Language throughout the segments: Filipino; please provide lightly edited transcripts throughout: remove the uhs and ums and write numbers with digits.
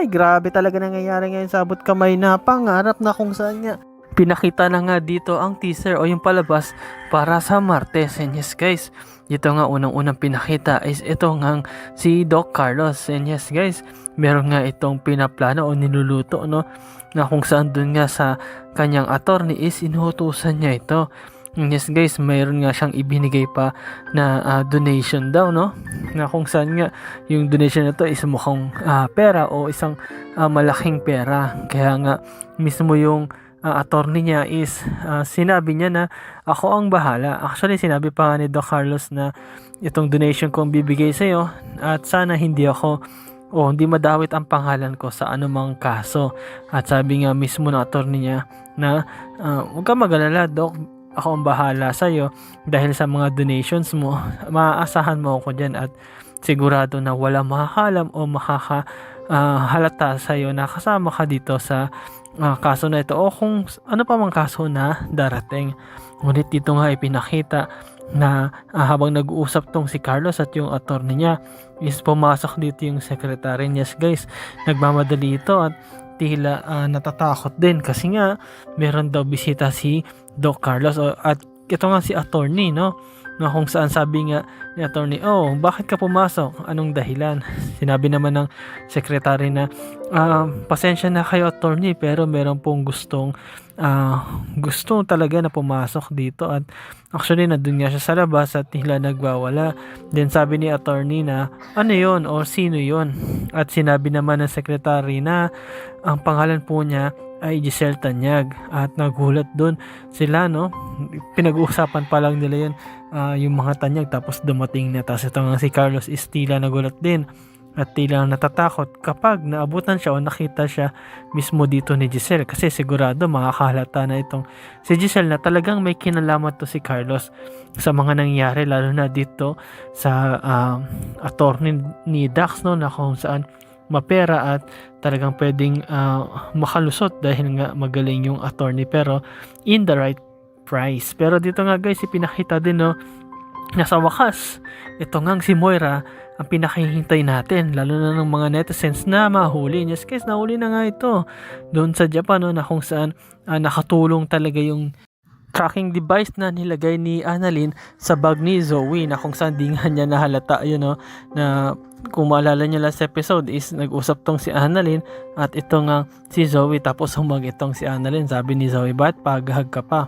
grabe talaga nangyayari ngayon sa abot kamay na pangarap na kung saan nga pinakita na nga dito ang teaser o yung palabas para sa Martes. And yes guys, dito nga unang-unang pinakita is ito nga si Doc Carlos. And yes guys, meron nga itong pinaplano o niluluto no, na kung saan dun nga sa kanyang attorney is inuutusan niya ito. And yes guys, mayroon nga siyang ibinigay pa na donation daw no, na kung saan nga yung donation na to is mukhang pera o isang malaking pera. Kaya nga mismo yung attorney niya is sinabi niya na ako ang bahala. Actually sinabi pa nga ni Doc Carlos na itong donation kong bibigay sa iyo at sana hindi ako o hindi madawit ang pangalan ko sa anumang kaso. At sabi nga mismo ng attorney niya na huwag ka mag-alala Doc, ako ang bahala sa iyo dahil sa mga donations mo, maaasahan mo ako dyan at sigurado na wala makakalam o makakahalata sa iyo na kasama ka dito sa kaso na ito o kung ano pa mang kaso na darating. Ngunit dito nga ipinakita na habang nag-uusap tong si Carlos at yung attorney niya is pumasok dito yung secretary. Yes guys, nagmamadali ito at tila natatakot din kasi nga meron daw bisita si Doc Carlos at ito nga si attorney no, na kung saan sabi nga ni attorney, oh bakit ka pumasok, anong dahilan? Sinabi naman ng secretary na pasensya na kayo attorney pero meron pong gusto talaga na pumasok dito at actually nandun nga siya sa labas at tila nagwawala. Then sabi ni attorney na ano yon o sino yon, at sinabi naman ng secretary na ang pangalan po niya ay Giselle Tanyag at nagulat dun sila no, pinag-uusapan pa lang nila yun yung mga Tanyag tapos dumating na, tapos ito nga si Carlos is tila nagulat din at tila natatakot kapag naabutan siya o nakita siya mismo dito ni Giselle kasi sigurado makakahalata na itong si Giselle na talagang may kinalaman to si Carlos sa mga nangyari, lalo na dito sa attorney ni Dax no, na kung saan mapera at talagang pwedeng makalusot dahil nga magaling yung attorney pero in the right price. Pero dito nga guys ipinakita din no, na sa wakas ito nga si Moira ang pinakahihintay natin, lalo na ng mga netizens na mahuli. Yes guys, nahuli na nga ito doon sa Japan no, na kung saan nakatulong talaga yung tracking device na nilagay ni Annalyn sa bag ni Zoe, na kung saan di nga niya nahalata yun no, na kung maalala niyo last episode is nag-usap tong si Annalyn at ito nga si Zoe, tapos humag itong si Annalyn. Sabi ni Zoe, ba't paghag ka pa?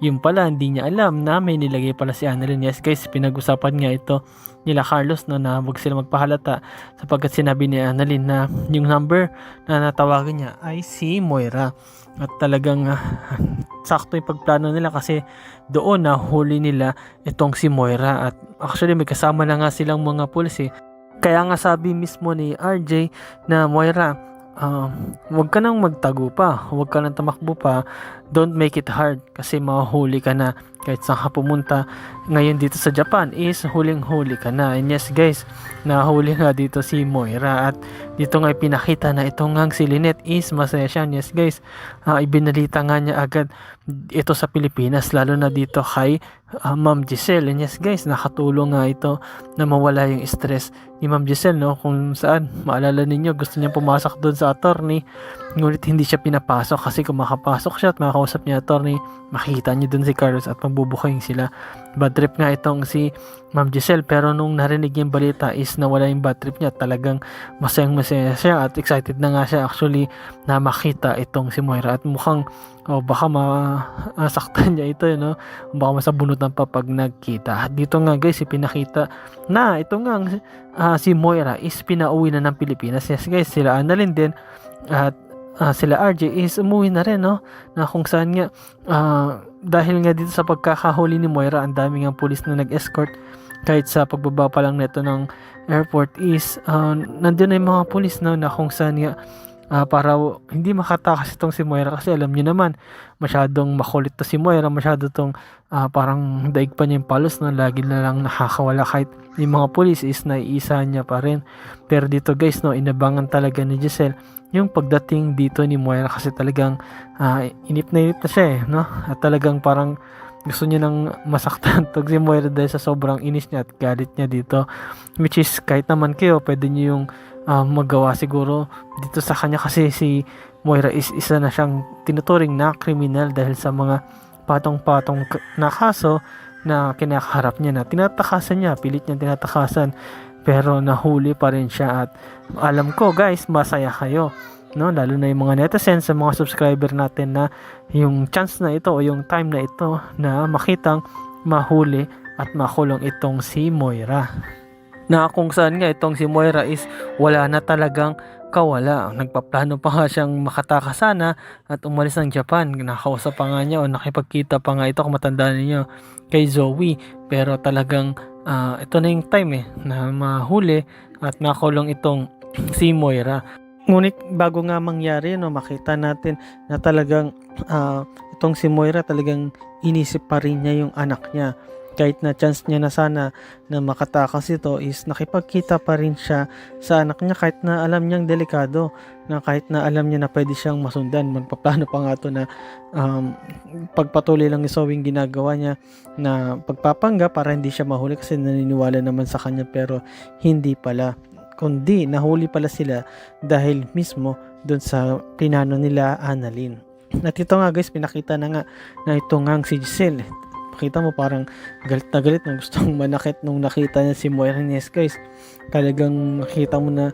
Yung pala hindi niya alam na may nilagay pala si Annalyn. Yes guys, pinag-usapan nga ito nila Carlos no, na huwag sila magpahalata sapagkat sinabi ni Annalyn na yung number na natawagan niya ay si Moira. At talagang sakto yung pagplano nila kasi doon na huli nila itong si Moira at actually may kasama na nga silang mga pulis eh. Kaya nga sabi mismo ni RJ na Moira, huwag ka nang magtago pa, huwag ka nang tamakbo pa, don't make it hard kasi mahuli ka na kahit saan ka pumunta ngayon dito sa Japan is huling-huli ka na. And yes guys, nahuli nga dito si Moira at dito nga pinakita na ito nga si Lynette is masaya siya. Yes guys, ibinalita nga niya agad ito sa Pilipinas, lalo na dito kay Ma'am Giselle. And yes guys, nakatulong nga ito na mawala yung stress ni Ma'am Giselle no, kung saan maalala ninyo gusto niya pumasok doon sa attorney ngunit hindi siya pinapasok kasi kung makapasok siya at makakausap niya attorney, makikita niyo doon si Carlos at magbubuking sila. Bad trip nga itong si Ma'am Giselle pero nung narinig yung balita is nawala yung bad trip niya, talagang masayang masaya siya at excited na nga siya actually na makita itong si Moira at mukhang baka masaktan niya ito no, baka masabunutan pa pag nagkita. At dito nga guys ipinakita na ito nga si Moira is pinauwi na ng Pilipinas. Yes guys, sila Annalyn din at sila RJ is umuwi na rin no, na kung saan nga dahil nga dito sa pagkakahuli ni Moira ang dami nga pulis na nag-escort kahit sa pagbaba pa lang nito ng airport is nandiyan na yung mga pulis no, na kung saan nga para hindi makatakas itong si Moira kasi alam niyo naman masyadong makulit to si Moira, masyado tong parang daig pa niya yung palos no, lagi na lang nakakawala kahit yung mga pulis is naiisa niya pa rin. Pero dito guys no, inabangan talaga ni Giselle yung pagdating dito ni Moira kasi talagang inip na siya eh no, at talagang parang gusto niya nang masaktan tog si Moira dahil sa sobrang inis niya at galit niya dito, which is kahit naman kayo pwede niyo yung magawa siguro dito sa kanya kasi si Moira is isa na siyang tinuturing na kriminal dahil sa mga patong-patong na kaso na kinakaharap niya na tinatakasan niya, pilit niya tinatakasan pero nahuli pa rin siya at alam ko guys, masaya kayo, no? Lalo na yung mga netizens sa mga subscriber natin na yung chance na ito o yung time na ito na makitang mahuli at makulong itong si Moira. Na kung saan nga itong si Moira is wala na talagang kawala. Nagpaplano pa nga siyang makatakas sana at umalis ng Japan. Nakausap pa nga niya o nakipagkita pa nga ito kung matandaan niyo kay Zoe. Pero talagang ito na yung time na mahuli at makulong itong si Moira. Ngunit bago nga mangyari, no, makita natin na talagang itong si Moira talagang inisip pa rin niya yung anak niya. Kahit na chance niya na sana na makatakas ito is nakipagkita pa rin siya sa anak niya kahit na alam niyang delikado, na kahit na alam niya na pwede siyang masundan. Magpaplano pa nga ito na pagpatuloy lang ni Zoe ginagawa niya na pagpapangga para hindi siya mahuli kasi naniniwala naman sa kanya pero hindi pala. Kundi nahuli pala sila dahil mismo doon sa plinano nila Annalyn. At ito nga guys, pinakita na nga na ito nga si Giselle. Makita mo parang galit na galit na gustong manakit nung nakita niya si Moira. Yes guys, talagang nakita mo na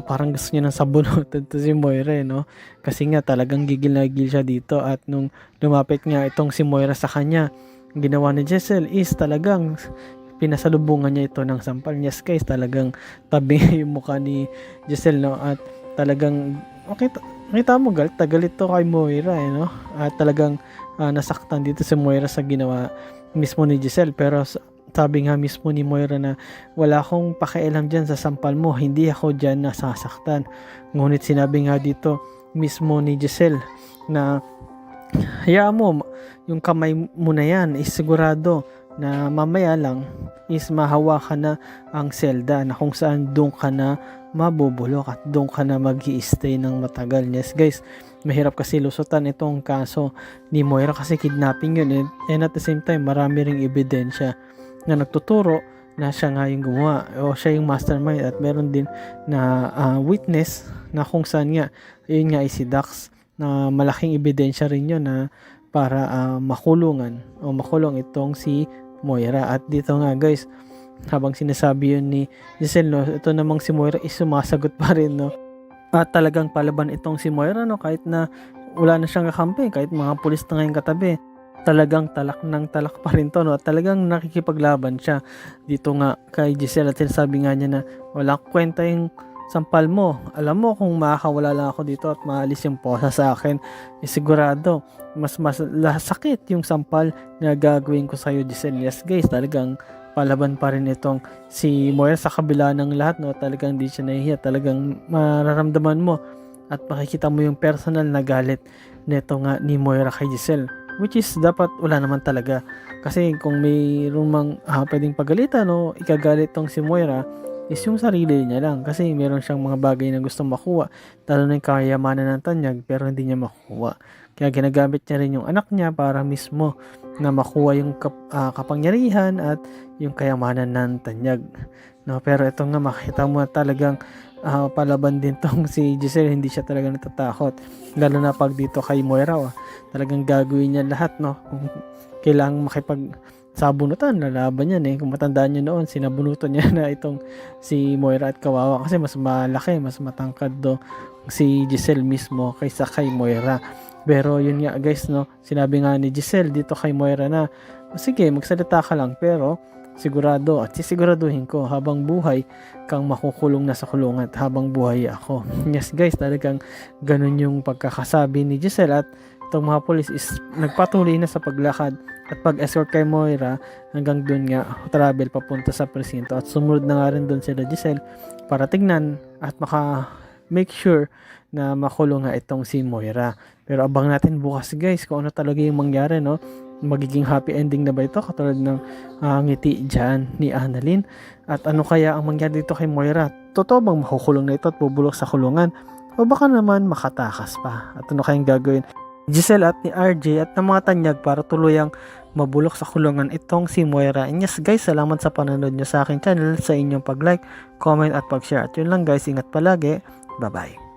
parang gusto niya ng sabunutan to si Moira no? Kasi nga talagang gigil na gigil siya dito at nung lumapit nga itong si Moira sa kanya, ginawa ni Giselle is talagang pinasalubungan niya ito ng sampal. Yes guys, talagang tabi yung mukha ni Giselle no? At talagang makita mo galit na galit to kay Moira no? At talagang nasaktan dito si Moira sa ginawa mismo ni Giselle. Pero sabi nga mismo ni Moira na wala akong pakialam dyan sa sampal mo, hindi ako dyan nasasaktan. Ngunit sinabi nga dito mismo ni Giselle na hayaan mo yung kamay mo na yan is sigurado na mamaya lang is mahawakan na ang selda na kung saan doon ka na mabubulok at doon ka na mag-i-stay ng matagal. Yes guys, mahirap kasi lusutan itong kaso ni Moira kasi kidnapping yun and at the same time marami ring ebidensya na nagtuturo na siya nga yung gumawa o siya yung mastermind at meron din na witness na kung saan nga yun nga ay si Dax na malaking ebidensya rin yun na para makulungan o makulong itong si Moira. At dito nga guys, habang sinasabi yun ni Giselle no, ito namang si Moira is sumasagot pa rin no. At talagang palaban itong si Moira no, kahit na wala na siyang kakampi, kahit mga pulis na ngayon katabi, talagang talak ng talak pa rin to no. At talagang nakikipaglaban siya dito nga kay Giselle at sinasabi nga niya na wala kwenta yung sampal mo, alam mo kung makakawala lang ako dito at maalis yung posa sa akin, sigurado mas sakit yung sampal na gagawin ko sa'yo Giselle. Yes guys, talagang palaban pa rin itong si Moira sa kabila ng lahat no. Talagang di siya nahihiya, talagang mararamdaman mo at makikita mo yung personal na galit nito nga ni Moira kay Giselle, which is dapat wala naman talaga kasi kung mayroong mang pwedeng pagalitan no, ikagalit tong si Moira is yung sarili niya lang kasi meron siyang mga bagay na gustong makuha, lalo na yung kayamanan ng Tanyag pero hindi niya makuha. Kaya ginagamit niya rin yung anak niya para mismo na makuha yung kapangyarihan at yung kayamanan ng Tanyag. No, pero ito nga makita mo talagang palaban din tong si Giselle, hindi siya talaga natatakot. Lalo na pag dito kay Moira, talagang gagawin niya lahat no. Kung kailangang sabunutan, lalaban yan kung matandaan nyo noon, sinabunutan niya na itong si Moira at kawawa kasi mas malaki, mas matangkad do si Giselle mismo kaysa kay Moira. Pero yun nga guys no, sinabi nga ni Giselle dito kay Moira na sige magsalita ka lang pero sigurado at sisiguraduhin ko habang buhay kang makukulong na sa kulungan at habang buhay ako. Yes guys, talagang ganun yung pagkakasabi ni Giselle at itong mga polis is nagpatuloy na sa paglakad at pag-escort kay Moira hanggang doon nga travel papunta sa presinto at sumunod na nga rin doon sila Giselle para tignan at make sure na makulong nga itong si Moira. Pero abang natin bukas guys kung ano talaga yung mangyari no. Magiging happy ending na ba ito katulad ng ngiti dyan ni Annalyn at ano kaya ang mangyari dito kay Moira? Totoo bang makukulong na ito at bubulok sa kulungan o baka naman makatakas pa? At ano kayang gagawin Giselle at ni RJ at ng mga Tanyag para tuluyang mabulok sa kulungan itong si Moira. And yes guys, salamat sa panonood nyo sa aking channel, sa inyong pag-like, comment at pag-share. At yun lang guys, ingat palagi. Bye bye.